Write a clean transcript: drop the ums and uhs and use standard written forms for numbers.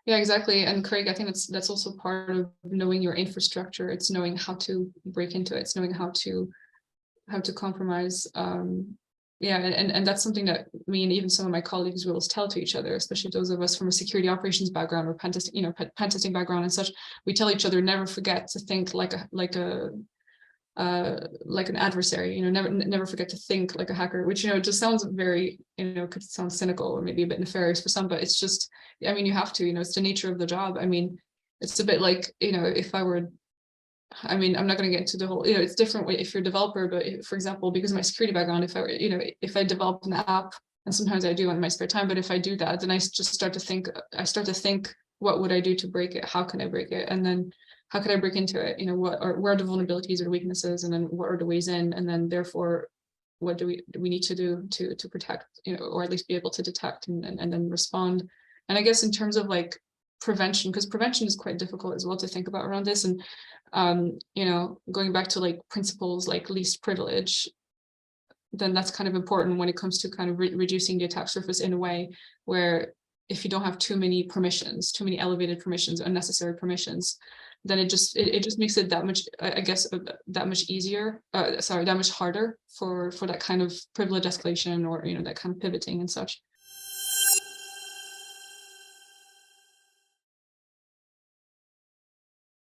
Yeah, exactly. And Craig, I think that's also part of knowing your infrastructure. It's knowing how to break into it. It's knowing how to compromise. Yeah, and that's something that me and even some of my colleagues will tell to each other, especially those of us from a security operations background or pen testing background and such. We tell each other, never forget to think like an adversary, never forget to think like a hacker, which, just sounds very, could sound cynical or maybe a bit nefarious for some, but it's just, I mean, you have to, it's the nature of the job. I mean, it's a bit like, if I were, I mean, I'm not going to get into the whole, it's different if you're a developer, but if, for example, because of my security background, if I were, if I developed an app, and sometimes I do in my spare time, but if I do that, then I start to think, what would I do to break it? How can I break it? And then how could I break into it? Where are the vulnerabilities or weaknesses, and then what are the ways in? And then therefore, what do we need to do to protect, or at least be able to detect and then respond? And I guess in terms of like prevention, because prevention is quite difficult as well to think about around this. And going back to like principles like least privilege, then that's kind of important when it comes to kind of reducing the attack surface in a way where if you don't have too many permissions, too many elevated permissions, unnecessary permissions, then it just makes it that much, I guess, that much easier, that much harder for that kind of privilege escalation or, that kind of pivoting and such.